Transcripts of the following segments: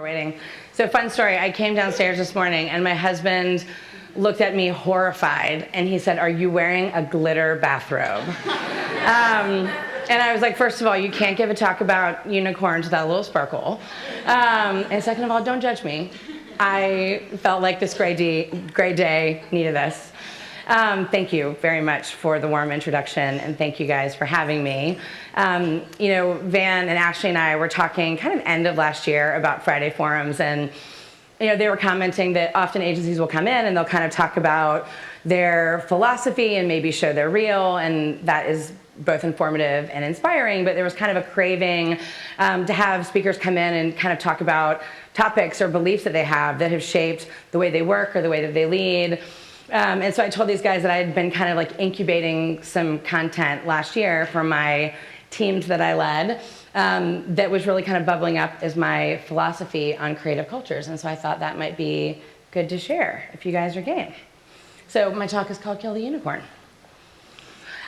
waiting. So fun story, I came downstairs this morning and my husband looked at me horrified and he said, "Are you wearing a glitter bathrobe?" And I was like, first of all, you can't give a talk about unicorns without a little sparkle. And second of all, don't judge me. I felt like this gray day needed this. Thank you very much for the warm introduction, and thank you guys for having me. Van and Ashley and I were talking kind of end of last year about Friday forums, and they were commenting that often agencies will come in and they'll kind of talk about their philosophy and maybe show their reel, and that is both informative and inspiring, but there was kind of a craving to have speakers come in and kind of talk about topics or beliefs that they have that have shaped the way they work or the way that they lead. And so I told these guys that I had been kind of like incubating some content last year for my teams that I led that was really kind of bubbling up as my philosophy on creative cultures. And so I thought that might be good to share if you guys are game. So my talk is called Kill the Unicorn.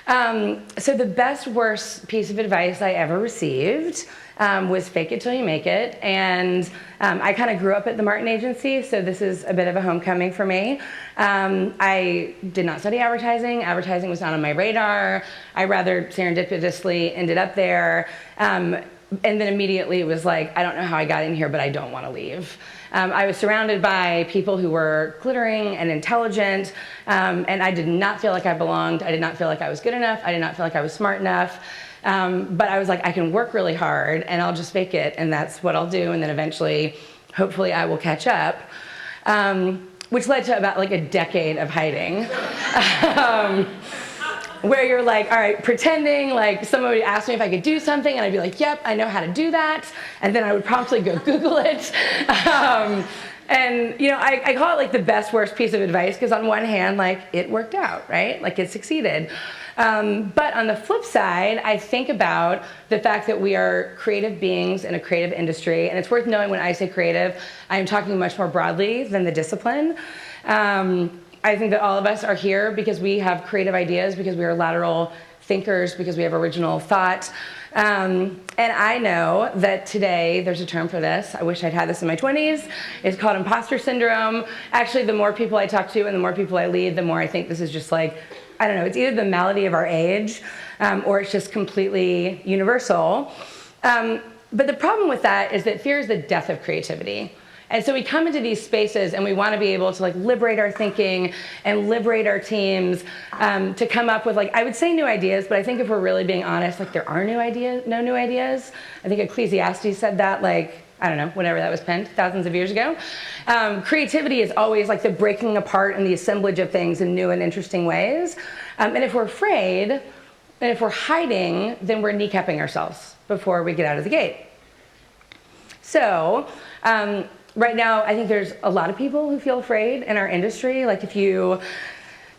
So the best, worst piece of advice I ever received was fake it till you make it. And I kind of grew up at the Martin Agency, so this is a bit of a homecoming for me. I did not study advertising. Advertising was not on my radar. I rather serendipitously ended up there. And then immediately it was like, I don't know how I got in here, but I don't want to leave. I was surrounded by people who were glittering and intelligent, and I did not feel like I belonged. I did not feel like I was good enough. I did not feel like I was smart enough. But I was like, I can work really hard, and I'll just fake it, and that's what I'll do, and then eventually, hopefully, I will catch up, which led to about like a decade of hiding. Where you're like, all right, pretending like somebody would ask me if I could do something, and I'd be like, yep, I know how to do that, and then I would promptly go Google it. And I call it like the best, worst piece of advice, because on one hand, like it worked out, right? Like it succeeded. But on the flip side, I think about the fact that we are creative beings in a creative industry, and it's worth knowing when I say creative, I am talking much more broadly than the discipline. I think that all of us are here because we have creative ideas, because we are lateral thinkers, because we have original thought. And I know that today, there's a term for this, I wish I'd had this in my 20s, it's called Impostor Syndrome. Actually, the more people I talk to and the more people I lead, the more I think this is just like, I don't know, it's either the malady of our age, or it's just completely universal. But the problem with that is that fear is the death of creativity. And so we come into these spaces and we want to be able to like liberate our thinking and liberate our teams to come up with like, I would say new ideas, but I think if we're really being honest, like there are no new ideas. I think Ecclesiastes said that like, I don't know, whenever that was penned, thousands of years ago. Creativity is always like the breaking apart and the assemblage of things in new and interesting ways. And if we're afraid, and if we're hiding, then we're kneecapping ourselves before we get out of the gate. So, right now, I think there's a lot of people who feel afraid in our industry. Like if you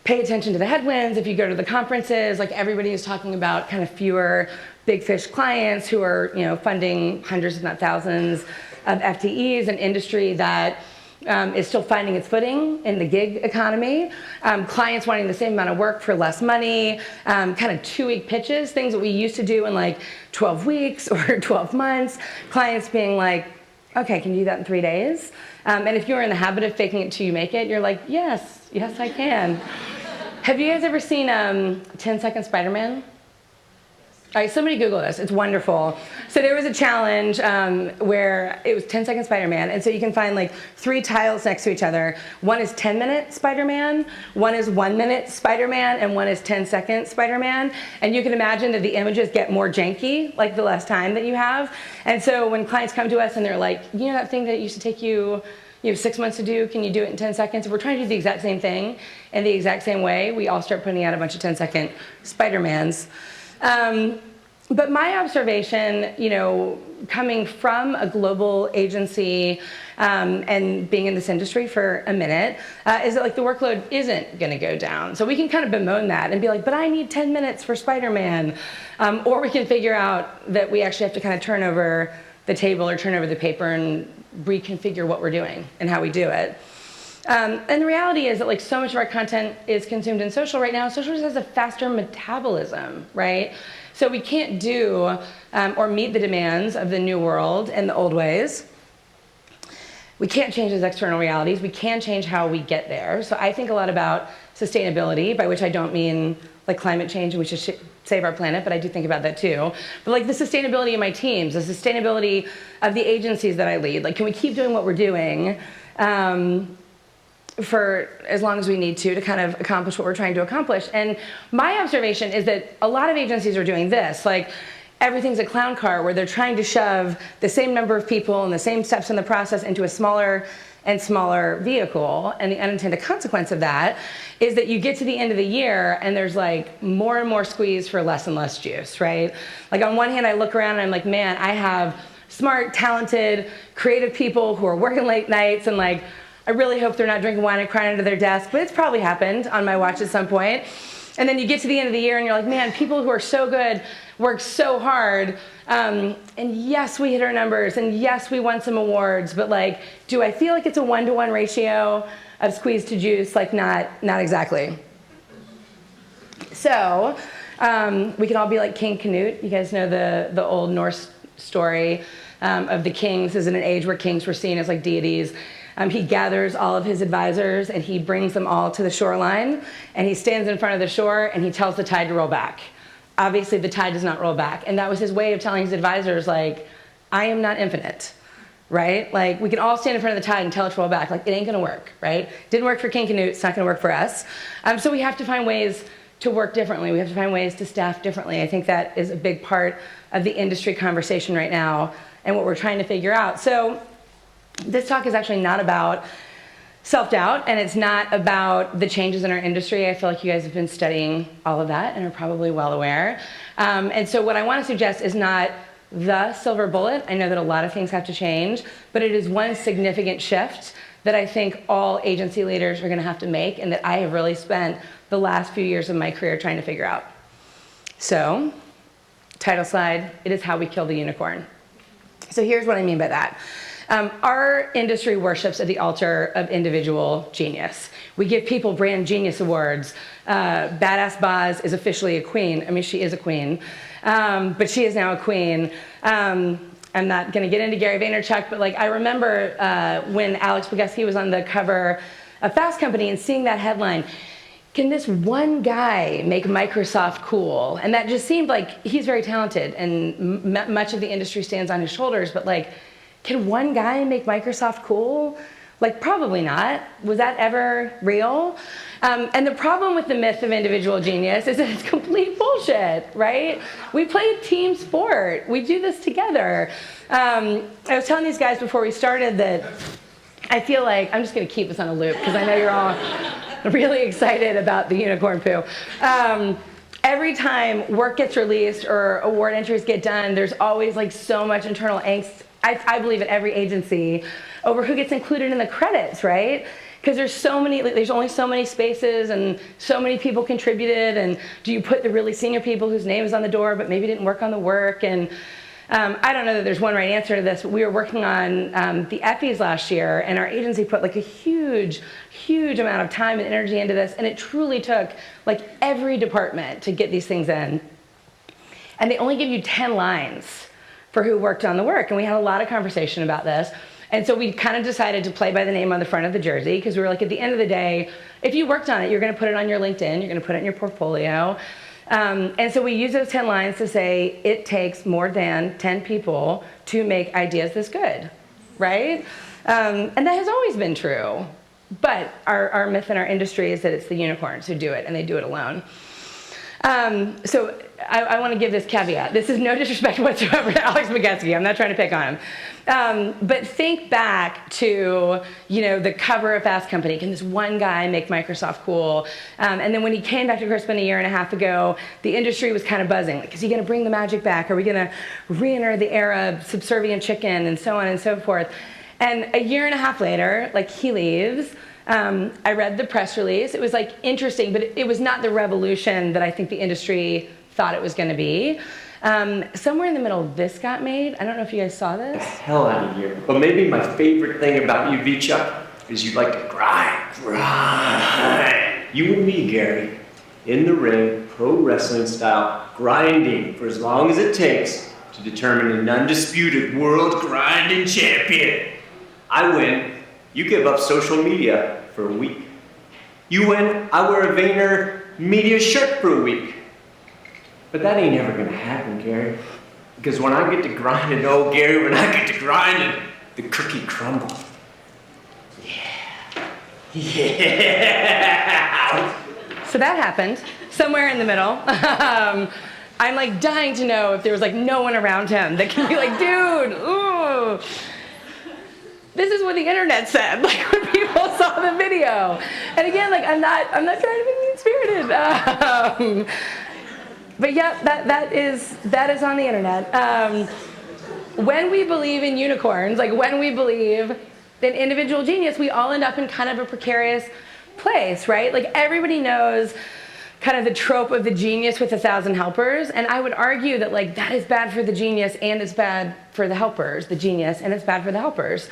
pay attention to the headwinds, if you go to the conferences, like everybody is talking about kind of fewer big fish clients who are funding hundreds if not thousands of FTEs, an industry that is still finding its footing in the gig economy. Clients wanting the same amount of work for less money, kind of 2-week pitches, things that we used to do in like 12 weeks or 12 months. Clients being like, okay, can you do that in 3 days? And if you're in the habit of faking it till you make it, you're like, yes, I can. Have you guys ever seen 10-Second Spider-Man? All right, somebody Google this. It's wonderful. So there was a challenge where it was 10-Second Spider-Man, and so you can find like 3 tiles next to each other. One is 10-minute Spider-Man, one is 1-minute Spider-Man, and one is 10-second Spider-Man. And you can imagine that the images get more janky, like the less time that you have. And so when clients come to us and they're like, that thing that used to take you 6 months to do, can you do it in 10 seconds? If we're trying to do the exact same thing in the exact same way, we all start putting out a bunch of 10-second Spider-Mans. But my observation, coming from a global agency and being in this industry for a minute, is that like the workload isn't going to go down. So we can kind of bemoan that and be like, but I need 10 minutes for Spider-Man. Or we can figure out that we actually have to kind of turn over the table or turn over the paper and reconfigure what we're doing and how we do it. And the reality is that like so much of our content is consumed in social right now. Social just has a faster metabolism, right? So we can't do or meet the demands of the new world in the old ways. we can't change those external realities. We can change how we get there. So I think a lot about sustainability, by which I don't mean like climate change and we should save our planet, but I do think about that too. But like the sustainability of my teams, the sustainability of the agencies that I lead. Like, can we keep doing what we're doing for as long as we need to kind of accomplish what we're trying to accomplish? And my observation is that a lot of agencies are doing this. Like, everything's a clown car where they're trying to shove the same number of people and the same steps in the process into a smaller and smaller vehicle. And the unintended consequence of that is that you get to the end of the year and there's like more and more squeeze for less and less juice, right? Like, on one hand, I look around and I'm like, man, I have smart, talented, creative people who are working late nights, and like, I really hope they're not drinking wine and crying under their desk, but it's probably happened on my watch at some point. And then you get to the end of the year and you're like, man, people who are so good work so hard. And yes, we hit our numbers, and yes, we won some awards, but like, do I feel like it's a 1-to-1 ratio of squeeze to juice? Like, not exactly. So we can all be like King Canute. You guys know the old Norse story of the kings. This is in an age where kings were seen as like deities. He gathers all of his advisors and he brings them all to the shoreline, and he stands in front of the shore and he tells the tide to roll back. Obviously, the tide does not roll back. And that was his way of telling his advisors, like, I am not infinite, right? Like, we can all stand in front of the tide and tell it to roll back. Like, it ain't gonna work, right? Didn't work for King Canute, it's not gonna work for us. So we have to find ways to work differently. We have to find ways to staff differently. I think that is a big part of the industry conversation right now and what we're trying to figure out. So this talk is actually not about self-doubt, and it's not about the changes in our industry. I feel like you guys have been studying all of that and are probably well aware. And so what I want to suggest is not the silver bullet. I know that a lot of things have to change, but it is one significant shift that I think all agency leaders are going to have to make, and that I have really spent the last few years of my career trying to figure out. So, title slide, it is how we kill the unicorn. So here's what I mean by that. Our industry worships at the altar of individual genius. We give people brand genius awards. Badass Boz is officially a queen. I mean, she is a queen, but she is now a queen. I'm not going to get into Gary Vaynerchuk, but like, I remember when Alex Bogusky was on the cover of Fast Company and seeing that headline, can this one guy make Microsoft cool? And that just seemed like, he's very talented and much of the industry stands on his shoulders, but like, can one guy make Microsoft cool? Like, probably not. Was that ever real? And the problem with the myth of individual genius is that it's complete bullshit, right? We play team sport. We do this together. I was telling these guys before we started that I feel like, I'm just gonna keep this on a loop because I know you're all really excited about the unicorn poo. Every time work gets released or award entries get done, there's always like so much internal angst, I believe, at every agency over who gets included in the credits, right? Because there's only so many spaces and so many people contributed, and do you put the really senior people whose name is on the door but maybe didn't work on the work? And I don't know that there's one right answer to this, but we were working on the Effies last year, and our agency put like a huge amount of time and energy into this, and it truly took like every department to get these things in. And they only give you 10 lines for who worked on the work, and we had a lot of conversation about this. And so we kind of decided to play by the name on the front of the jersey, because we were like, at the end of the day, if you worked on it, you're gonna put it on your LinkedIn, you're gonna put it in your portfolio. And so we use those 10 lines to say, it takes more than 10 people to make ideas this good, right? And that has always been true. But our myth in our industry is that it's the unicorns who do it, and they do it alone. So I want to give this caveat. This is no disrespect whatsoever to Alex Bogusky. I'm not trying to pick on him. But think back to, the cover of Fast Company. Can this one guy make Microsoft cool? And then when he came back to Crispin a year and a half ago, the industry was kind of buzzing. Like, is he going to bring the magic back? Are we going to re-enter the era of subservient chicken and so on and so forth? And a year and a half later, like, he leaves. I read the press release. It was like interesting, but it was not the revolution that I think the industry thought it was going to be. Somewhere in the middle, this got made. I don't know if you guys saw this. The hell out of here. But maybe my favorite thing about you, V-Chuck, is you like to grind. You and me, Gary, in the ring, pro wrestling style, grinding for as long as it takes to determine an undisputed world grinding champion. I win, you give up social media for a week. You win, I wear a Vayner media shirt for a week. But that ain't ever gonna happen, Gary. Because when I get to grinding, oh Gary, when I get to grinding, the cookie crumble. Yeah. So that happened, somewhere in the middle. I'm like dying to know if there was like no one around him that can be like, dude, ooh. This is what the internet said, like when people saw the video. And again, like I'm not trying to be mean-spirited. But yeah, that is on the internet. When we believe in unicorns, like when we believe in individual genius, we all end up in kind of a precarious place, right? Like everybody knows kind of the trope of the genius with 1,000 helpers, and I would argue that like that is bad for the genius and it's bad for the helpers, the genius, and it's bad for the helpers.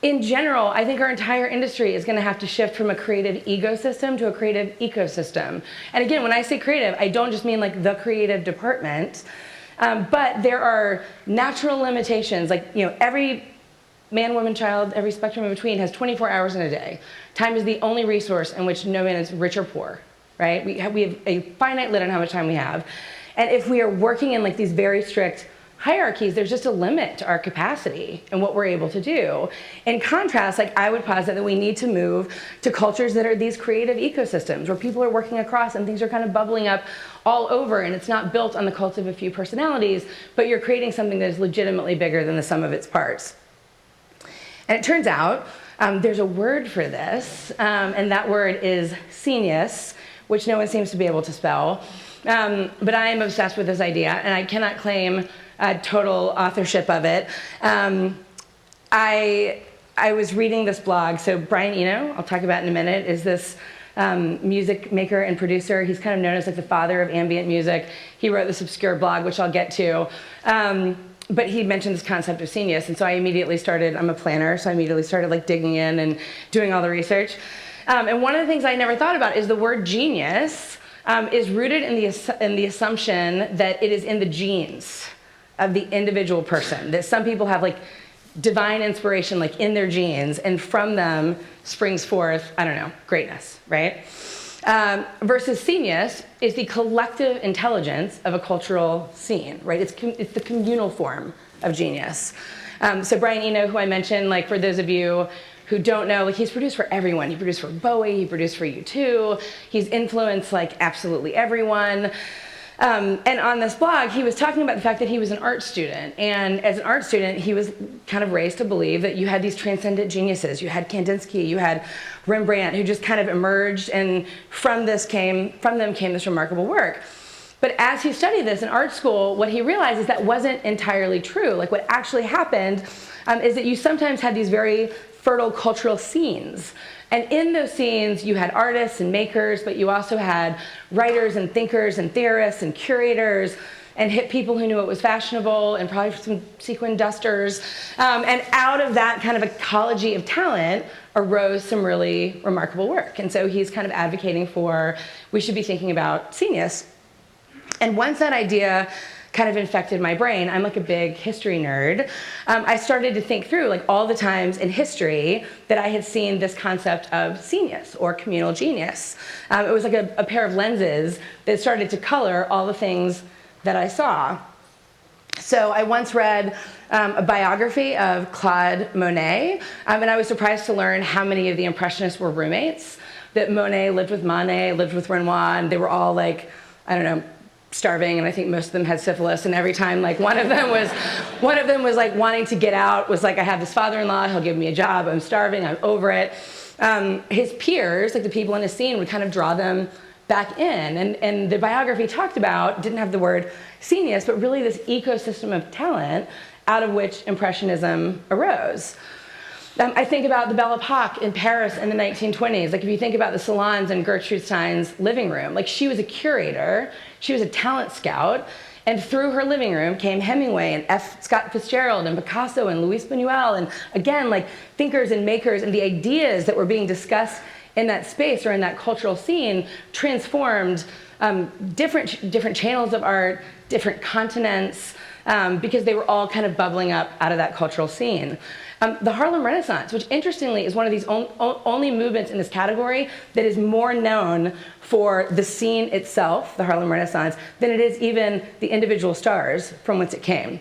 In general, I think our entire industry is going to have to shift from a creative ecosystem to a creative ecosystem. And again, when I say creative, I don't just mean like the creative department, but there are natural limitations. Like, you know, every man, woman, child, every spectrum in between has 24 hours in a day. Time is the only resource in which no man is rich or poor, right? We have a finite limit on how much time we have. And if we are working in like these very strict hierarchies, there's just a limit to our capacity and what we're able to do. In contrast, like I would posit that we need to move to cultures that are these creative ecosystems where people are working across and things are kind of bubbling up all over, and it's not built on the cult of a few personalities, but you're creating something that is legitimately bigger than the sum of its parts. And it turns out there's a word for this, and that word is scenius, which no one seems to be able to spell. But I am obsessed with this idea, and I cannot claim total authorship of it. I was reading this blog. So Brian Eno, I'll talk about in a minute, is this music maker and producer. He's kind of known as like the father of ambient music. He wrote this obscure blog, which I'll get to. But he mentioned this concept of scenius, and so I immediately started, I'm a planner, so I immediately started like digging in and doing all the research. And one of the things I never thought about is the word genius is rooted in the assumption that it is in the genes of the individual person, that some people have like divine inspiration like in their genes, and from them springs forth, I don't know, greatness, right? Versus scenius is the collective intelligence of a cultural scene, right? It's the communal form of genius. So Brian Eno, who I mentioned, like for those of you who don't know, like he's produced for everyone. He produced for Bowie, he produced for U2, he's influenced like absolutely everyone. And on this blog, he was talking about the fact that he was an art student. And as an art student, he was kind of raised to believe that you had these transcendent geniuses. You had Kandinsky, you had Rembrandt, who just kind of emerged, and from them came this remarkable work. But as he studied this in art school, what he realized is that wasn't entirely true. Like what actually happened is that you sometimes had these very fertile cultural scenes. And in those scenes, you had artists and makers, but you also had writers and thinkers and theorists and curators and hip people who knew it was fashionable and probably some sequin dusters. And out of that kind of ecology of talent arose some really remarkable work. And so he's kind of advocating for, we should be thinking about scenius. And once that idea kind of infected my brain, I'm like a big history nerd, I started to think through like all the times in history that I had seen this concept of scenius or communal genius. It was like a pair of lenses that started to color all the things that I saw. So I once read a biography of Claude Monet, and I was surprised to learn how many of the Impressionists were roommates, that Monet lived with Monet, lived with Renoir, and they were all like, I don't know, starving, and I think most of them had syphilis, and every time like one of them was like wanting to get out, was like, I have this father-in-law, he'll give me a job, I'm starving, I'm over it. His peers, like the people in his scene, would kind of draw them back in, and the biography talked about, didn't have the word scenius, but really this ecosystem of talent out of which Impressionism arose. I think about the Belle Epoque in Paris in the 1920s. Like if you think about the salons in Gertrude Stein's living room, like she was a curator, she was a talent scout, and through her living room came Hemingway and F. Scott Fitzgerald and Picasso and Luis Buñuel, and again, like thinkers and makers, and the ideas that were being discussed in that space or in that cultural scene transformed different channels of art, different continents, because they were all kind of bubbling up out of that cultural scene. The Harlem Renaissance, which interestingly is one of these only movements in this category that is more known for the scene itself, the Harlem Renaissance, than it is even the individual stars from whence it came.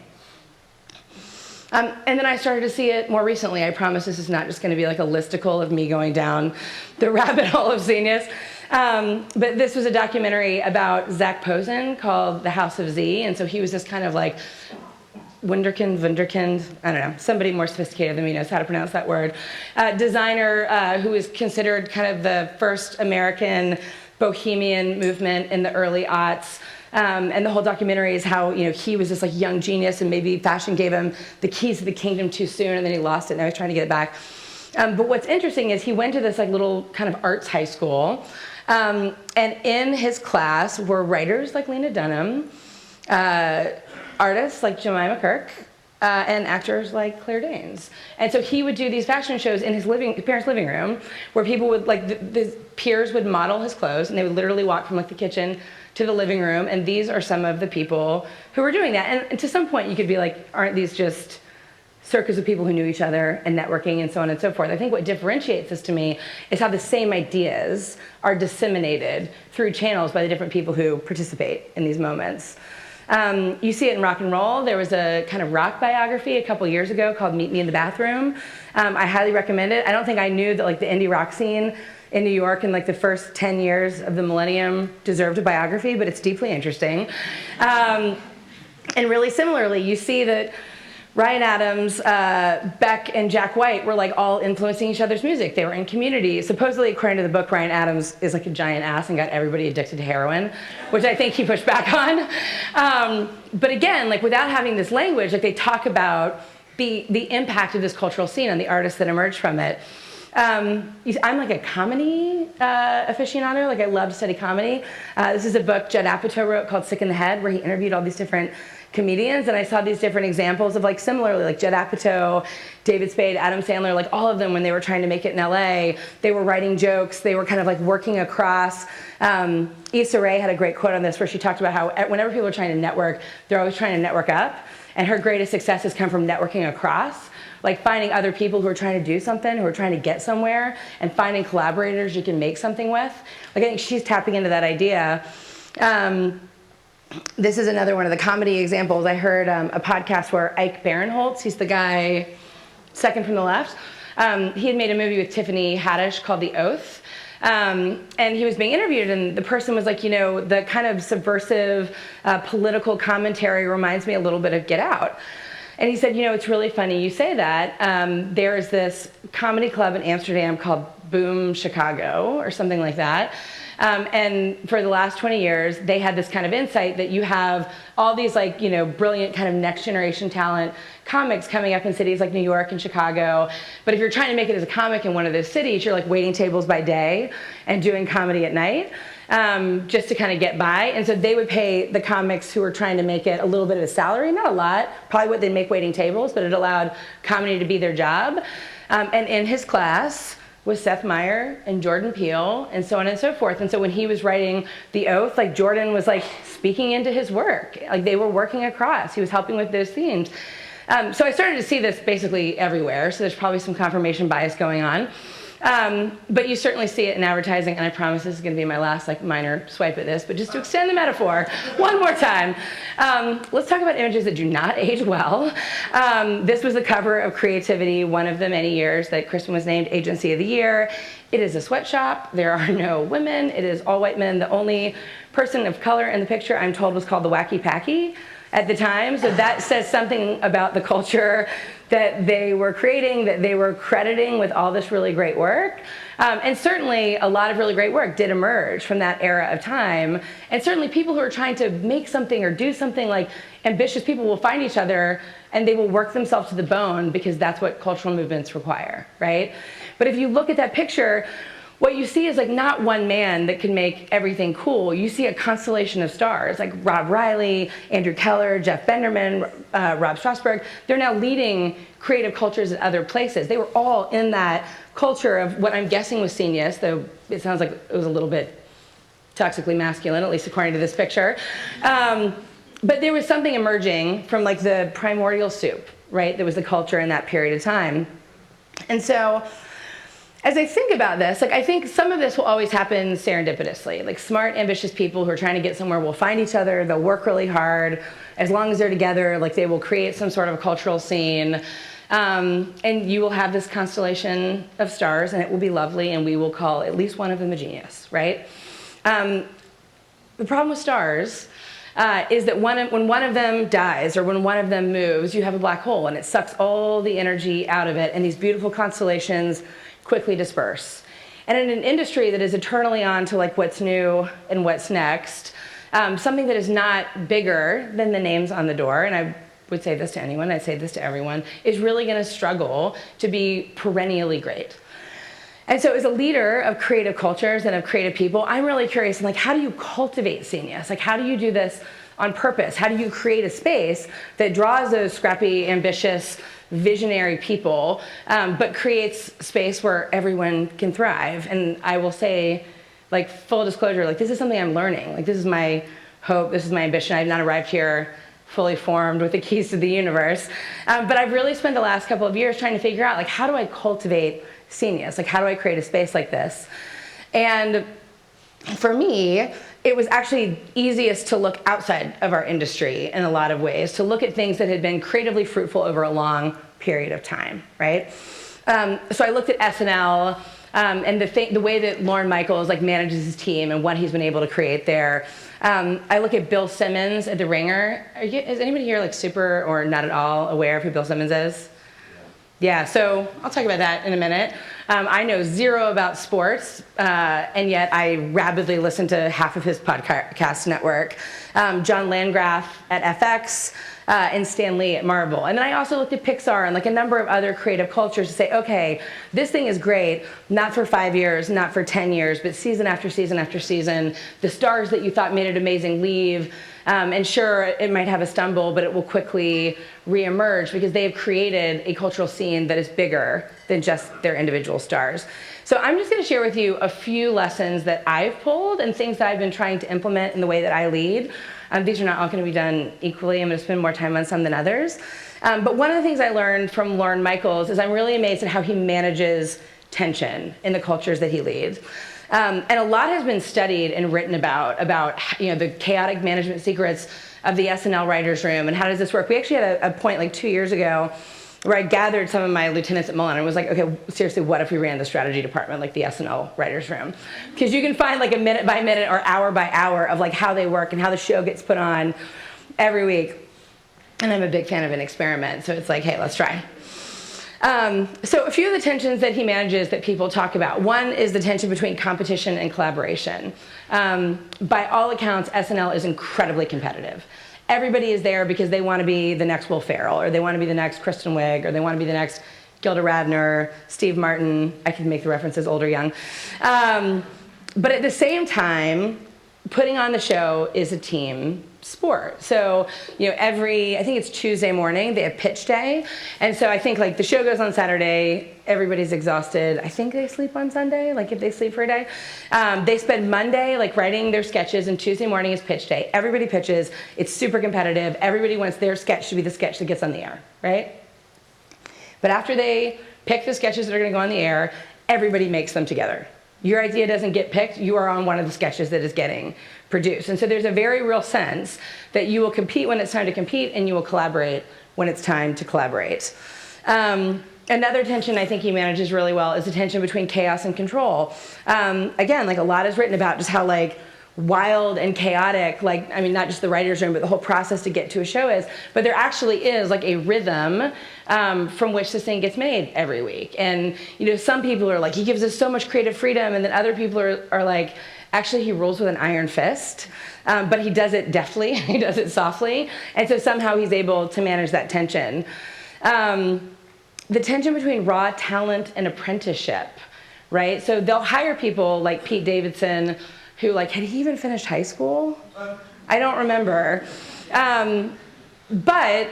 And then I started to see it more recently. I promise this is not just going to be like a listicle of me going down the rabbit hole of Genius. But this was a documentary about Zach Posen called The House of Z. And so he was this kind of like wunderkind, I don't know, somebody more sophisticated than me knows how to pronounce that word, designer who is considered kind of the first American bohemian movement in the early aughts. And the whole documentary is how, you know, he was this like young genius and maybe fashion gave him the keys to the kingdom too soon and then he lost it and now he's trying to get it back. But what's interesting is he went to this like little kind of arts high school, and in his class were writers like Lena Dunham, artists like Jemima Kirk, and actors like Claire Danes. And so he would do these fashion shows in his parents' living room where people would, like, the peers would model his clothes and they would literally walk from like the kitchen to the living room, and these are some of the people who were doing that. And to some point you could be like, aren't these just circles of people who knew each other and networking and so on and so forth? I think what differentiates this to me is how the same ideas are disseminated through channels by the different people who participate in these moments. You see it in rock and roll. There was a kind of rock biography a couple years ago called Meet Me in the Bathroom. I highly recommend it. I don't think I knew that like the indie rock scene in New York in like the first 10 years of the millennium deserved a biography, but it's deeply interesting. And really similarly, you see that Ryan Adams, Beck, and Jack White were like all influencing each other's music. They were in Community. Supposedly, according to the book, Ryan Adams is like a giant ass and got everybody addicted to heroin, which I think he pushed back on. But again, like without having this language, like they talk about the impact of this cultural scene on the artists that emerged from it. I'm like a comedy aficionado. Like I love to study comedy. This is a book Judd Apatow wrote called Sick in the Head, where he interviewed all these different comedians, and I saw these different examples of like similarly like Judd Apatow, David Spade, Adam Sandler, like all of them when they were trying to make it in LA, they were writing jokes, they were kind of like working across. Issa Rae had a great quote on this where she talked about how whenever people are trying to network, they're always trying to network up, and her greatest successes come from networking across, like finding other people who are trying to do something, who are trying to get somewhere, and finding collaborators you can make something with. Like I think she's tapping into that idea. This is another one of the comedy examples. I heard a podcast where Ike Barinholtz, he's the guy second from the left, he had made a movie with Tiffany Haddish called The Oath. And he was being interviewed, and the person was like, you know, the kind of subversive political commentary reminds me a little bit of Get Out. And he said, you know, it's really funny you say that. There is this comedy club in Amsterdam called Boom Chicago or something like that. And for the last 20 years, they had this kind of insight that you have all these like, you know, brilliant kind of next generation talent comics coming up in cities like New York and Chicago. But if you're trying to make it as a comic in one of those cities, you're like waiting tables by day and doing comedy at night, just to kind of get by. And so they would pay the comics who were trying to make it a little bit of a salary, not a lot, probably what they'd make waiting tables, but it allowed comedy to be their job. And in his class was Seth Meyer and Jordan Peele and so on and so forth. And so when he was writing The Oath, like Jordan was like speaking into his work. Like they were working across. He was helping with those themes. So I started to see this basically everywhere. So there's probably some confirmation bias going on. But you certainly see it in advertising, and I promise this is going to be my last like minor swipe at this, but just to extend the metaphor one more time, let's talk about images that do not age well. This was the cover of Creativity, one of the many years that Kristen was named Agency of the Year. It is a sweatshop. There are no women. It is all white men. The only person of color in the picture, I'm told, was called the Wacky Packy at the time. So that says something about the culture that they were creating, that they were crediting with all this really great work. And certainly a lot of really great work did emerge from that era of time. And certainly people who are trying to make something or do something, like ambitious people will find each other and they will work themselves to the bone because that's what cultural movements require, right? But if you look at that picture, what you see is like not one man that can make everything cool. You see a constellation of stars like Rob Riley, Andrew Keller, Jeff Benderman, Rob Strasberg. They're now leading creative cultures at other places. They were all in that culture of what I'm guessing was Genius, though it sounds like it was a little bit toxically masculine, at least according to this picture. But there was something emerging from like the primordial soup, right? There was the culture in that period of time. And so as I think about this, like I think some of this will always happen serendipitously. Like smart, ambitious people who are trying to get somewhere will find each other, they'll work really hard. As long as they're together, like they will create some sort of a cultural scene. And you will have this constellation of stars, and it will be lovely, and we will call at least one of them a genius, right? The problem with stars is that when one of them dies or when one of them moves, you have a black hole, and it sucks all the energy out of it, and these beautiful constellations quickly disperse. And in an industry that is eternally on to like what's new and what's next, something that is not bigger than the names on the door, and I would say this to anyone, I'd say this to everyone, is really gonna struggle to be perennially great. And so as a leader of creative cultures and of creative people, I'm really curious, like, how do you cultivate genius? Like, how do you do this on purpose? How do you create a space that draws those scrappy, ambitious, visionary people, but creates space where everyone can thrive? And I will say, like, full disclosure, like, this is something I'm learning. Like, this is my hope, this is my ambition. I've not arrived here fully formed with the keys to the universe. But I've really spent the last couple of years trying to figure out, like, how do I cultivate genius? Like, how do I create a space like this? And for me, it was actually easiest to look outside of our industry in a lot of ways, to look at things that had been creatively fruitful over a long period of time, right? So I looked at SNL and the way that Lorne Michaels like manages his team and what he's been able to create there. I look at Bill Simmons at The Ringer. Is anybody here like super or not at all aware of who Bill Simmons is? Yeah, so I'll talk about that in a minute. I know zero about sports, and yet I rapidly listen to half of his podcast network. John Landgraf at FX, and Stan Lee at Marvel. And then I also looked at Pixar and like a number of other creative cultures to say, okay, this thing is great, not for 5 years, not for 10 years, but season after season after season, the stars that you thought made it amazing leave. And sure, it might have a stumble, but it will quickly reemerge because they have created a cultural scene that is bigger than just their individual stars. So I'm just going to share with you a few lessons that I've pulled and things that I've been trying to implement in the way that I lead. These are not all going to be done equally. I'm going to spend more time on some than others. But one of the things I learned from Lorne Michaels is I'm really amazed at how he manages tension in the cultures that he leads. And a lot has been studied and written about the chaotic management secrets of the SNL writers' room and how does this work. We actually had a point like 2 years ago where I gathered some of my lieutenants at Mullen and was like, okay, seriously, what if we ran the strategy department like the SNL writers' room? Because you can find like a minute by minute or hour by hour of like how they work and how the show gets put on every week. And I'm a big fan of an experiment, so it's like, hey, let's try. So a few of the tensions that he manages that people talk about. One is the tension between competition and collaboration. By all accounts, SNL is incredibly competitive. Everybody is there because they want to be the next Will Ferrell, or they want to be the next Kristen Wiig, or they want to be the next Gilda Radner, Steve Martin. I can make the references old or young. But at the same time, putting on the show is a team sport. So, I think it's Tuesday morning, they have pitch day. And so I think like the show goes on Saturday, everybody's exhausted. I think they sleep on Sunday, like if they sleep for a day. They spend Monday like writing their sketches, and Tuesday morning is pitch day. Everybody pitches, it's super competitive. Everybody wants their sketch to be the sketch that gets on the air, right? But after they pick the sketches that are gonna go on the air, everybody makes them together. Your idea doesn't get picked, you are on one of the sketches that is getting produced. And so there's a very real sense that you will compete when it's time to compete and you will collaborate when it's time to collaborate. Another tension I think he manages really well is the tension between chaos and control. Again, like a lot is written about just how like wild and chaotic, not just the writer's room, but the whole process to get to a show is, but there actually is like a rhythm from which this thing gets made every week. And some people are like, he gives us so much creative freedom, and then other people are like, actually he rules with an iron fist, but he does it deftly, he does it softly, and so somehow he's able to manage that tension. The tension between raw talent and apprenticeship, right? So they'll hire people like Pete Davidson, who had he even finished high school? I don't remember. But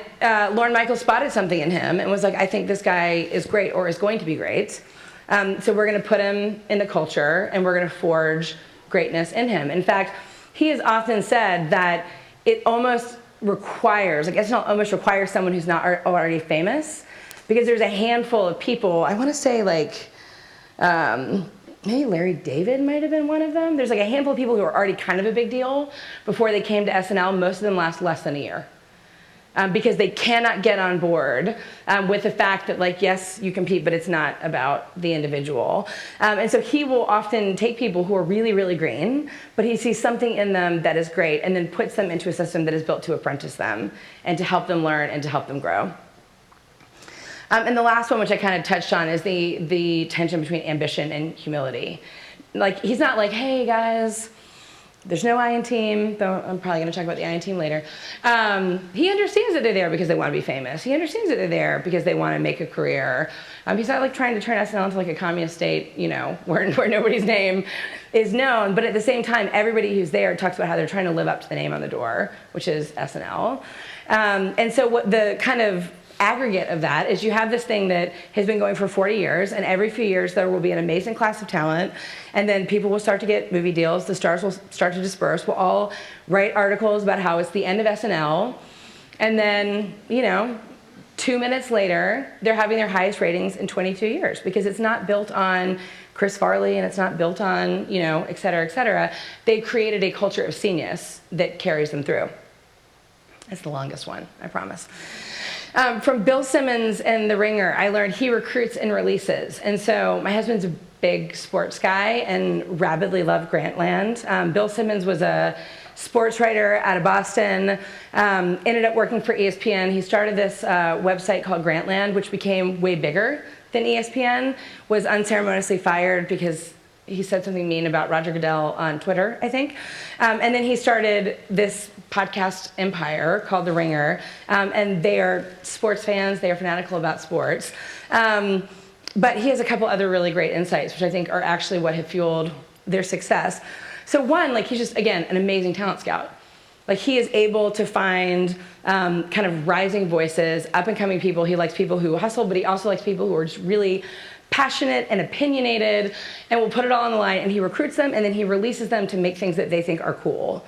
Lorne Michaels spotted something in him and was like, I think this guy is great or is going to be great. So we're gonna put him in the culture and we're gonna forge greatness in him. In fact, he has often said that it almost requires, like SNL almost requires someone who's not already famous, because there's a handful of people, I want to say like, maybe Larry David might have been one of them. There's like a handful of people who are already kind of a big deal before they came to SNL. Most of them last less than a year. Because they cannot get on board with the fact that, like, yes, you compete, but it's not about the individual. And so he will often take people who are really, really green, but he sees something in them that is great, and then puts them into a system that is built to apprentice them and to help them learn and to help them grow. And the last one, which I kind of touched on, is the tension between ambition and humility. Like, he's not like, hey, guys, there's no I in team, though I'm probably going to talk about the I in team later. He understands that they're there because they want to be famous. He understands that they're there because they want to make a career. He's not like trying to turn SNL into like a communist state, you know, where nobody's name is known. But at the same time, everybody who's there talks about how they're trying to live up to the name on the door, which is SNL. And so what the kind of aggregate of that is, you have this thing that has been going for 40 years, and every few years there will be an amazing class of talent, and then people will start to get movie deals, the stars will start to disperse, we'll all write articles about how it's the end of SNL, and then, you know, 2 minutes later, they're having their highest ratings in 22 years, because it's not built on Chris Farley, and it's not built on, you know, et cetera, et cetera. They've created a culture of genius that carries them through. It's the longest one, I promise. From Bill Simmons and The Ringer, I learned he recruits and releases. And so my husband's a big sports guy and rabidly loved Grantland. Bill Simmons was a sports writer out of Boston, ended up working for ESPN. He started this website called Grantland, which became way bigger than ESPN, was unceremoniously fired because he said something mean about Roger Goodell on Twitter, I think. And then he started this podcast empire called The Ringer. And they are sports fans. They are fanatical about sports. But he has a couple other really great insights, which I think are actually what have fueled their success. So one, like, he's just, again, an amazing talent scout. Like, he is able to find kind of rising voices, up-and-coming people. He likes people who hustle, but he also likes people who are just really passionate and opinionated, and will put it all on the line, and he recruits them, and then he releases them to make things that they think are cool.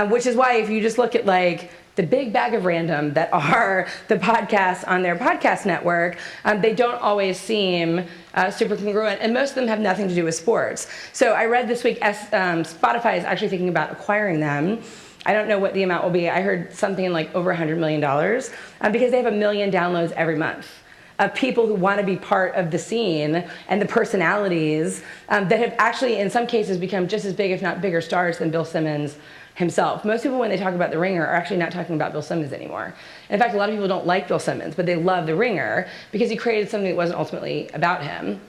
Which is why if you just look at like the big bag of random that are the podcasts on their podcast network, they don't always seem super congruent, and most of them have nothing to do with sports. So I read this week Spotify is actually thinking about acquiring them. I don't know what the amount will be. I heard something like over $100 million because they have 1 million downloads every month of people who want to be part of the scene and the personalities that have actually, in some cases, become just as big, if not bigger, stars than Bill Simmons himself. Most people, when they talk about The Ringer, are actually not talking about Bill Simmons anymore. In fact, a lot of people don't like Bill Simmons, but they love The Ringer because he created something that wasn't ultimately about him.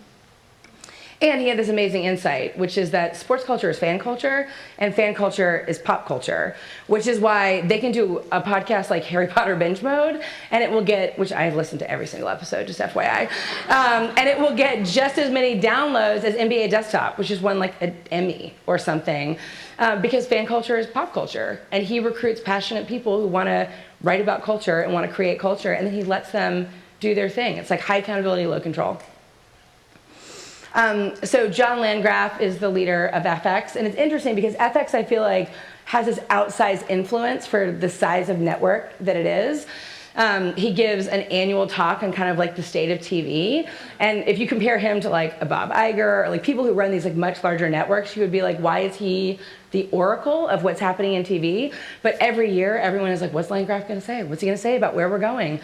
And he had this amazing insight, which is that sports culture is fan culture, and fan culture is pop culture, which is why they can do a podcast like Harry Potter Binge Mode, and it will get, which I have listened to every single episode, just FYI, and it will get just as many downloads as NBA Desktop, which is won like an Emmy or something, because fan culture is pop culture, and he recruits passionate people who want to write about culture and want to create culture, and then he lets them do their thing. It's like high accountability, low control. So John Landgraf is the leader of FX, and it's interesting because FX, I feel like, has this outsized influence for the size of network that it is. He gives an annual talk on kind of like the state of TV, and if you compare him to like a Bob Iger or like people who run these like much larger networks, you would be like, why is he the oracle of what's happening in TV? But every year, everyone is like, what's Landgraf going to say? What's he going to say about where we're going?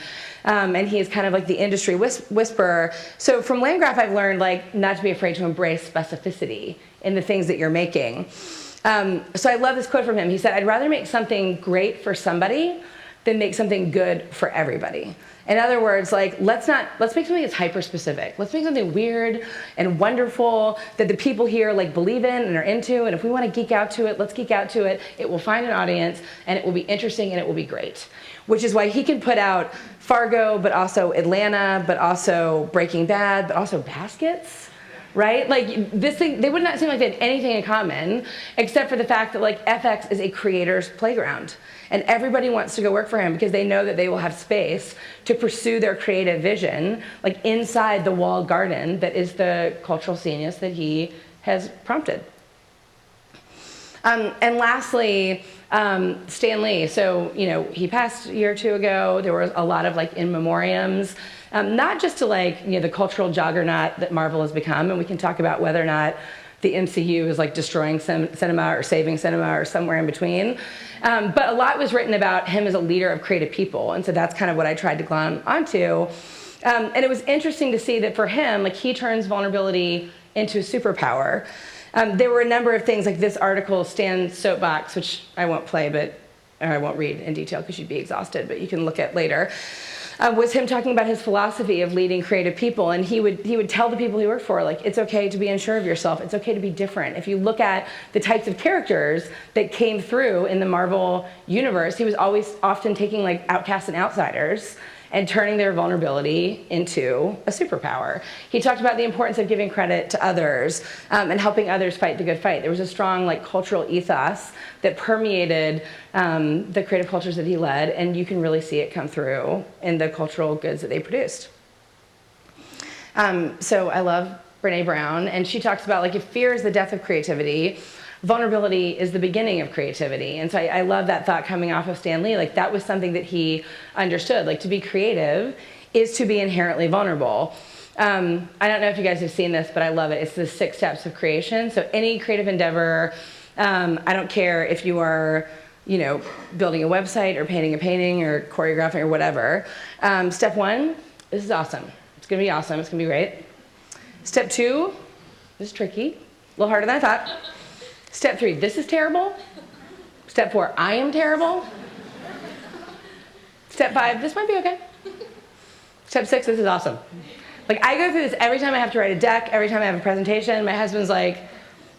And he is kind of like the industry whisperer. So from Landgraf, I've learned like not to be afraid to embrace specificity in the things that you're making. So I love this quote from him. He said, I'd rather make something great for somebody than make something good for everybody. In other words, like, let's make something that's hyper specific. Let's make something weird and wonderful that the people here like believe in and are into, and if we want to geek out to it, let's geek out to it. It will find an audience, and it will be interesting, and it will be great. Which is why he can put out Fargo, but also Atlanta, but also Breaking Bad, but also Baskets. Right? Like, this thing, they would not seem like they had anything in common, except for the fact that like FX is a creator's playground. And everybody wants to go work for him because they know that they will have space to pursue their creative vision, like inside the walled garden that is the cultural genius that he has prompted. And lastly, Stan Lee. So, he passed a year or two ago. There were a lot of in memoriams, not just to the cultural juggernaut that Marvel has become, and we can talk about whether or not the MCU is destroying cinema or saving cinema or somewhere in between. But a lot was written about him as a leader of creative people, and so that's kind of what I tried to glom onto. And it was interesting to see that for him, he turns vulnerability into a superpower. There were a number of things, like this article, Stan's Soapbox, which I won't play, or I won't read in detail because you'd be exhausted, but you can look at later, was him talking about his philosophy of leading creative people. And he would tell the people he worked for, it's okay to be unsure of yourself. It's okay to be different. If you look at the types of characters that came through in the Marvel universe, he was always often taking outcasts and outsiders and turning their vulnerability into a superpower. He talked about the importance of giving credit to others and helping others fight the good fight. There was a strong cultural ethos that permeated the creative cultures that he led, and you can really see it come through in the cultural goods that they produced. So I love Brené Brown, and she talks about if fear is the death of creativity, vulnerability is the beginning of creativity. And so I love that thought coming off of Stan Lee. That was something that he understood. To be creative is to be inherently vulnerable. I don't know if you guys have seen this, but I love it. It's the 6 steps of creation. So any creative endeavor, I don't care if you are, building a website or painting a painting or choreographing or whatever. Step 1, this is awesome. It's gonna be awesome. It's gonna be great. Step 2, this is tricky, a little harder than I thought. Step 3, this is terrible. Step 4, I am terrible. Step 5, this might be okay. Step 6, this is awesome. I go through this every time I have to write a deck, every time I have a presentation. My husband's like,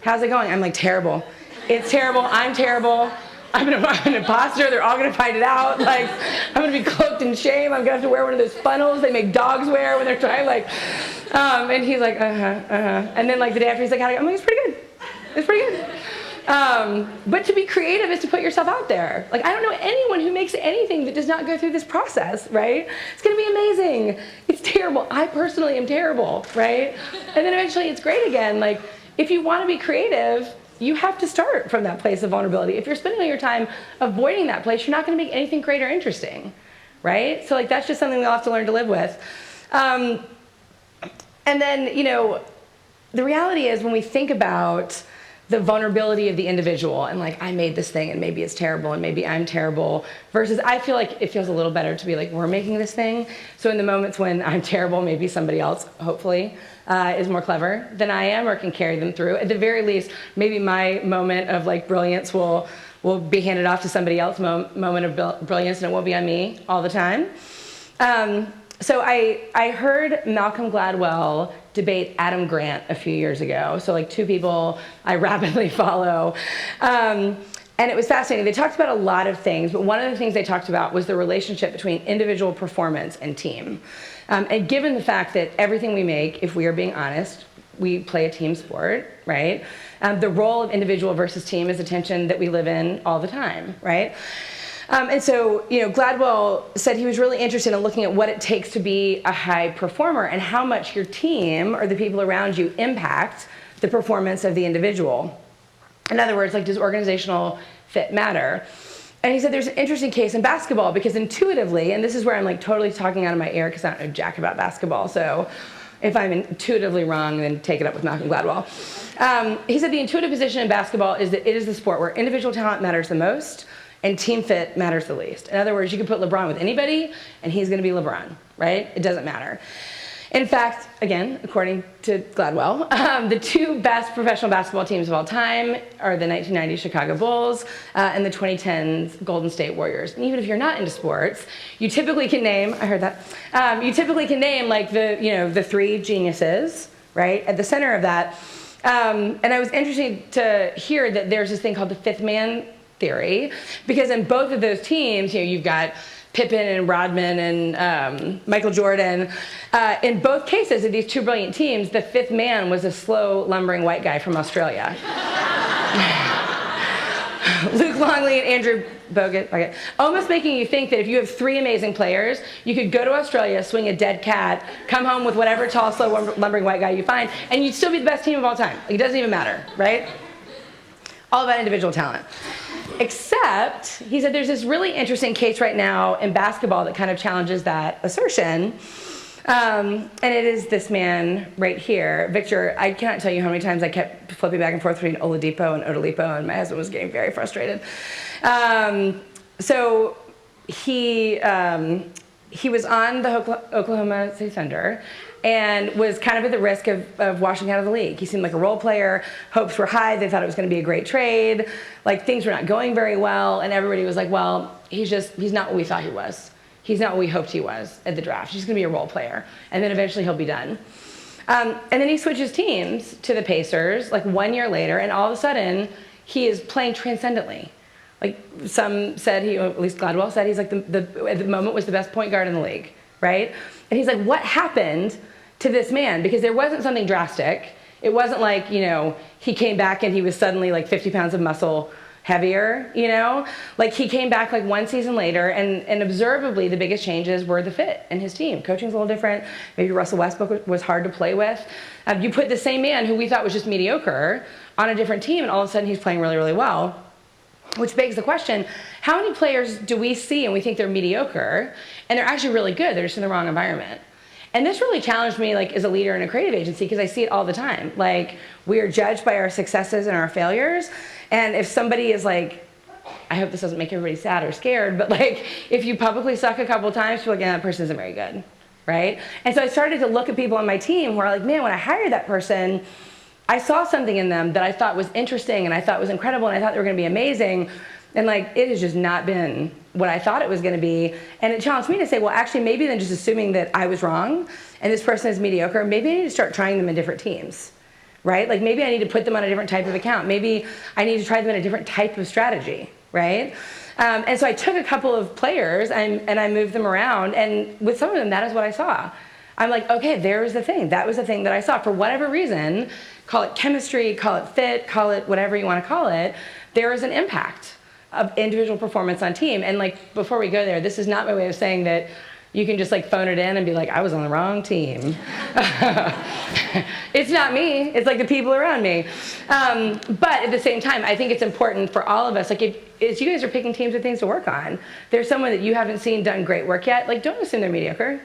how's it going? I'm terrible. It's terrible, I'm terrible. I'm an imposter, they're all gonna find it out. I'm gonna be cloaked in shame. I'm gonna have to wear one of those funnels they make dogs wear when they're trying, and he's like, And then the day after he's like, I'm like, it's pretty good. It's pretty good. But to be creative is to put yourself out there. I don't know anyone who makes anything that does not go through this process, right? It's gonna be amazing. It's terrible. I personally am terrible, right? And then eventually it's great again. If you wanna be creative, you have to start from that place of vulnerability. If you're spending all your time avoiding that place, you're not gonna make anything great or interesting, right? So that's just something we all have to learn to live with. And then, the reality is when we think about the vulnerability of the individual and I made this thing and maybe it's terrible and maybe I'm terrible, versus I feel it feels a little better to be we're making this thing. So in the moments when I'm terrible, maybe somebody else, hopefully, is more clever than I am or can carry them through. At the very least, maybe my moment of brilliance will be handed off to somebody else's moment of brilliance, and it won't be on me all the time. So I heard Malcolm Gladwell debate Adam Grant a few years ago. So 2 people I rapidly follow. And it was fascinating. They talked about a lot of things, but one of the things they talked about was the relationship between individual performance and team. And given the fact that everything we make, if we are being honest, we play a team sport, right? The role of individual versus team is a tension that we live in all the time, right? And so, Gladwell said he was really interested in looking at what it takes to be a high performer and how much your team or the people around you impact the performance of the individual. In other words, does organizational fit matter? And he said there's an interesting case in basketball because intuitively, and this is where I'm totally talking out of my ear because I don't know jack about basketball, so if I'm intuitively wrong, then take it up with Malcolm Gladwell. He said the intuitive position in basketball is that it is the sport where individual talent matters the most and team fit matters the least. In other words, you can put LeBron with anybody, and he's gonna be LeBron, right? It doesn't matter. In fact, again, according to Gladwell, the 2 best professional basketball teams of all time are the 1990 Chicago Bulls and the 2010s Golden State Warriors. And even if you're not into sports, you typically can name, I heard that, you typically can name the 3 geniuses, right, at the center of that. And I was interested to hear that there's this thing called the 5th man theory, because in both of those teams, you've got Pippen and Rodman and Michael Jordan. In both cases of these 2 brilliant teams, the 5th man was a slow, lumbering white guy from Australia. Luke Longley and Andrew Bogut, okay. Almost making you think that if you have 3 amazing players, you could go to Australia, swing a dead cat, come home with whatever tall, slow, lumbering white guy you find, and you'd still be the best team of all time. It doesn't even matter, right? all about individual talent. Except, he said there's this really interesting case right now in basketball that kind of challenges that assertion. And it is this man right here, Victor. I cannot tell you how many times I kept flipping back and forth between Oladipo and Odolipo, and my husband was getting very frustrated. So he was on the Oklahoma City Thunder and was kind of at the risk of washing out of the league. He seemed like a role player. Hopes were high. They thought it was going to be a great trade. Like, things were not going very well, and everybody was like, well, he's not what we thought he was. He's not what we hoped he was at the draft. He's going to be a role player, and then eventually he'll be done. And then he switches teams to the Pacers, like 1 year later, and all of a sudden, he is playing transcendently. Like, some said, at least Gladwell said, he's like at the moment was the best point guard in the league, right? And he's like, what happened to this man? Because there wasn't something drastic. It wasn't like, he came back and he was suddenly like 50 pounds of muscle heavier, Like, he came back like one season later, and observably the biggest changes were the fit in his team. Coaching's a little different. Maybe Russell Westbrook was hard to play with. You put the same man who we thought was just mediocre on a different team, and all of a sudden he's playing really, really well. Which begs the question, how many players do we see and we think they're mediocre, and they're actually really good, they're just in the wrong environment? And this really challenged me, like, as a leader in a creative agency, because I see it all the time. Like, we are judged by our successes and our failures, and if somebody is like, I hope this doesn't make everybody sad or scared, but like, if you publicly suck a couple times, you're like, yeah, that person isn't very good, right? And so I started to look at people on my team who are like, man, when I hired that person, I saw something in them that I thought was interesting and I thought was incredible and I thought they were going to be amazing. And like, it has just not been what I thought it was going to be. And it challenged me to say, well, actually, maybe than just assuming that I was wrong and this person is mediocre, maybe I need to start trying them in different teams, right? Like, maybe I need to put them on a different type of account. Maybe I need to try them in a different type of strategy, right? And so I took a couple of players and I moved them around. And with some of them, that is what I saw. I'm like, okay, there's the thing. That was the thing that I saw. For whatever reason, call it chemistry, call it fit, call it whatever you want to call it, there is an impact of individual performance on team. And like, before we go there, this is not my way of saying that you can just like phone it in and be like, I was on the wrong team. It's not me, it's like the people around me. But at the same time, I think it's important for all of us, like if you guys are picking teams with things to work on, there's someone that you haven't seen done great work yet, like, don't assume they're mediocre.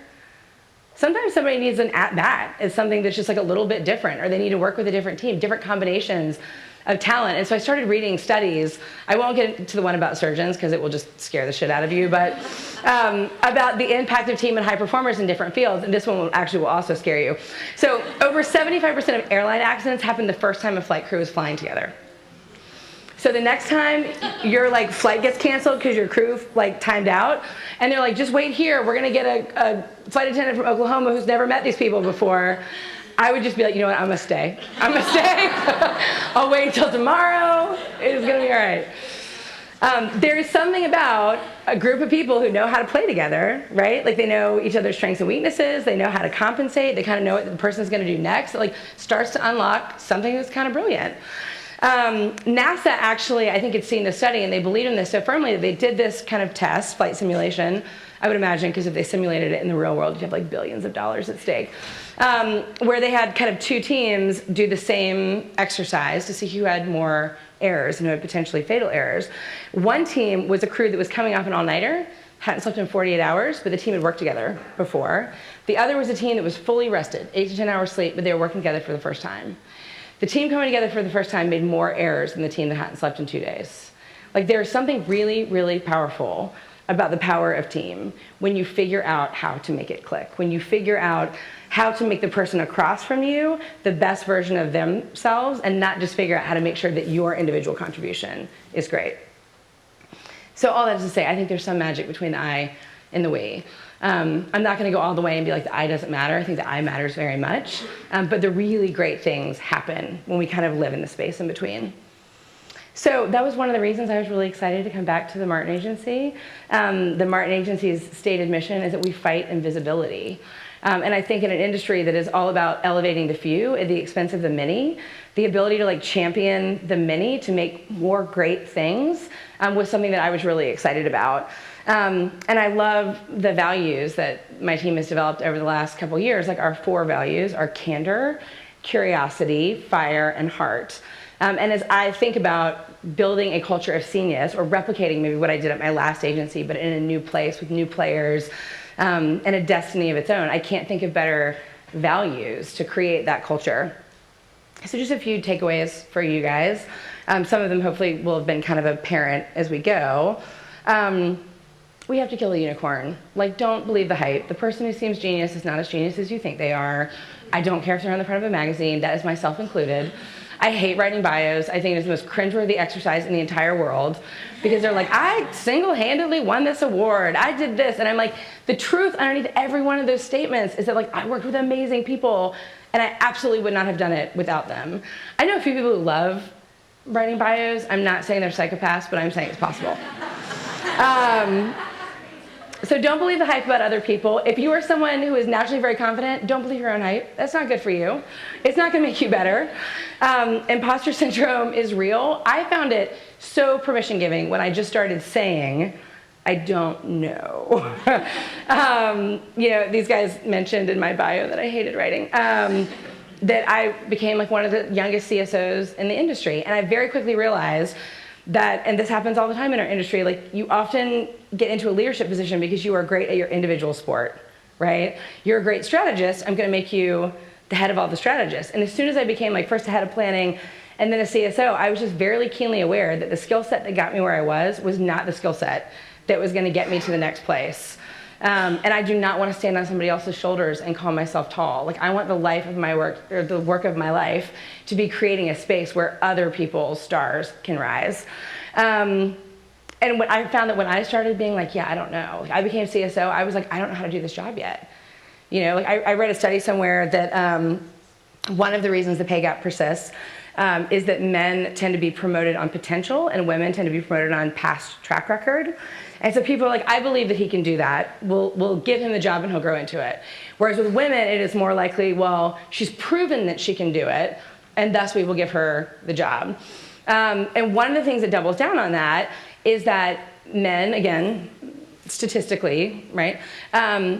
Sometimes somebody needs an at-bat. It's something that's just like a little bit different, or they need to work with a different team, different combinations of talent. And so I started reading studies. I won't get into the one about surgeons because it will just scare the shit out of you, but about the impact of team and high performers in different fields. And this one will also scare you. So over 75% of airline accidents happen the first time a flight crew is flying together. So the next time your like flight gets canceled because your crew like timed out, and they're like, just wait here, we're gonna get a flight attendant from Oklahoma who's never met these people before, I would just be like, you know what, I'm gonna stay. I'll wait until tomorrow, it's gonna be all right. There is something about a group of people who know how to play together, right? Like, they know each other's strengths and weaknesses, they know how to compensate, they kind of know what the person's gonna do next. It like starts to unlock something that's kind of brilliant. NASA actually, I think, had seen this study, and they believed in this so firmly that they did this kind of test, flight simulation, I would imagine, because if they simulated it in the real world, you'd have like billions of dollars at stake, where they had kind of two teams do the same exercise to see who had more errors and who had potentially fatal errors. One team was a crew that was coming off an all-nighter, hadn't slept in 48 hours, but the team had worked together before. The other was a team that was fully rested, 8 to 10 hours sleep, but they were working together for the first time. The team coming together for the first time made more errors than the team that hadn't slept in 2 days. Like, there's something really, really powerful about the power of team when you figure out how to make it click, when you figure out how to make the person across from you the best version of themselves, and not just figure out how to make sure that your individual contribution is great. So all that is to say, I think there's some magic between the I and the we. I'm not going to go all the way and be like the I doesn't matter. I think the I matters very much. But the really great things happen when we kind of live in the space in between. So that was one of the reasons I was really excited to come back to the Martin Agency. The Martin Agency's stated mission is that we fight invisibility. And I think in an industry that is all about elevating the few at the expense of the many, the ability to like champion the many to make more great things was something that I was really excited about. And I love the values that my team has developed over the last couple years. Like, our 4 values are candor, curiosity, fire, and heart. And as I think about building a culture of seniors, or replicating maybe what I did at my last agency, but in a new place with new players and a destiny of its own, I can't think of better values to create that culture. So just a few takeaways for you guys. Some of them hopefully will have been kind of apparent as we go. We have to kill the unicorn. Like, don't believe the hype. The person who seems genius is not as genius as you think they are. I don't care if they're on the front of a magazine. That is myself included. I hate writing bios. I think it's the most cringeworthy exercise in the entire world, because they're like, I single-handedly won this award. I did this. And I'm like, the truth underneath every one of those statements is that, like, I worked with amazing people, and I absolutely would not have done it without them. I know a few people who love writing bios. I'm not saying they're psychopaths, but I'm saying it's possible. So don't believe the hype about other people. If you are someone who is naturally very confident, don't believe your own hype. That's not good for you. It's not going to make you better. Impostor syndrome is real. I found it so permission-giving when I just started saying, I don't know. These guys mentioned in my bio that I hated writing. That I became like one of the youngest CSOs in the industry. And I very quickly realized that, and this happens all the time in our industry, like, you often get into a leadership position because you are great at your individual sport, right? You're a great strategist, I'm gonna make you the head of all the strategists. And as soon as I became, like, first a head of planning and then a CSO, I was just very keenly aware that the skill set that got me where I was not the skill set that was gonna get me to the next place. And I do not want to stand on somebody else's shoulders and call myself tall. Like, I want the life of my work, or the work of my life, to be creating a space where other people's stars can rise. And what I found that when I started being like, yeah, I don't know, like, I became CSO, I was like, I don't know how to do this job yet. I read a study somewhere that one of the reasons the pay gap persists is that men tend to be promoted on potential and women tend to be promoted on past track record. And so people are like, I believe that he can do that. We'll give him the job and he'll grow into it. Whereas with women, it is more likely, well, she's proven that she can do it, and thus we will give her the job. And one of the things that doubles down on that is that men, again, statistically, right,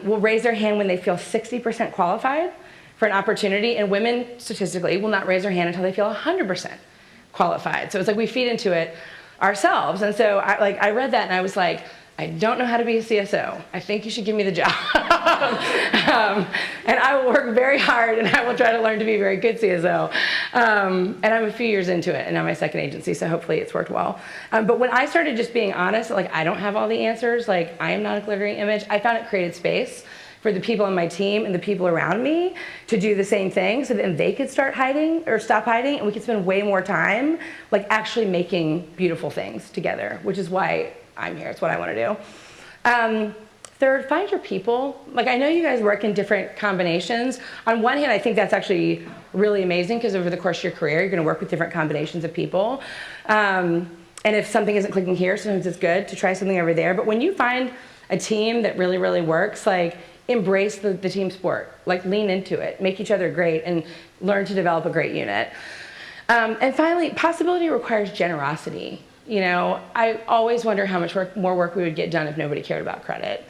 will raise their hand when they feel 60% qualified for an opportunity, and women, statistically, will not raise their hand until they feel 100% qualified. So it's like we feed into it ourselves. And so I read that and I was like, I don't know how to be a CSO. I think you should give me the job. And I will work very hard and I will try to learn to be a very good CSO. And I'm a few years into it, and now my second agency, so hopefully it's worked well. But when I started just being honest, like, I don't have all the answers, like, I am not a glittering image, I found it created space for the people on my team and the people around me to do the same thing, so then they could start hiding or stop hiding, and we could spend way more time, like, actually making beautiful things together, which is why I'm here. It's what I want to do. Third, find your people. Like, I know you guys work in different combinations. On one hand, I think that's actually really amazing, because over the course of your career, you're going to work with different combinations of people. And if something isn't clicking here, sometimes it's good to try something over there. But when you find a team that really, really works, like, embrace the team sport. Like, lean into it, make each other great, and learn to develop a great unit. And finally, possibility requires generosity. I always wonder how much more work we would get done if nobody cared about credit.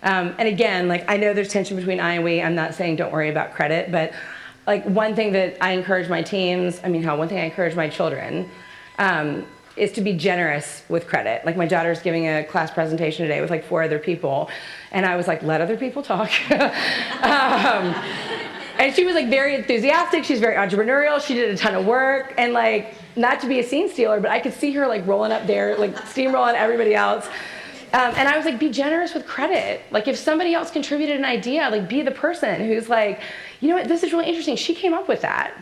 And again, like, I know there's tension between I and we. I'm not saying don't worry about credit, but, like, one thing that I encourage my teams, one thing I encourage my children, is to be generous with credit. Like, my daughter's giving a class presentation today with, like, 4 other people, and I was like, let other people talk. And she was, like, very enthusiastic. She's very entrepreneurial. She did a ton of work, and, like, not to be a scene stealer, but I could see her, like, rolling up there, like, steamrolling everybody else. And I was like, be generous with credit. Like, if somebody else contributed an idea, like, be the person who's like, you know what, this is really interesting. She came up with that.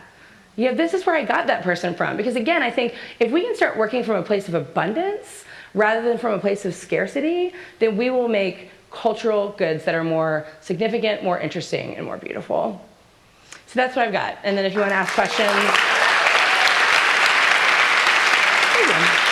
This is where I got that person from. Because again, I think if we can start working from a place of abundance rather than from a place of scarcity, then we will make cultural goods that are more significant, more interesting, and more beautiful. So that's what I've got. And then if you want to ask questions. There you go.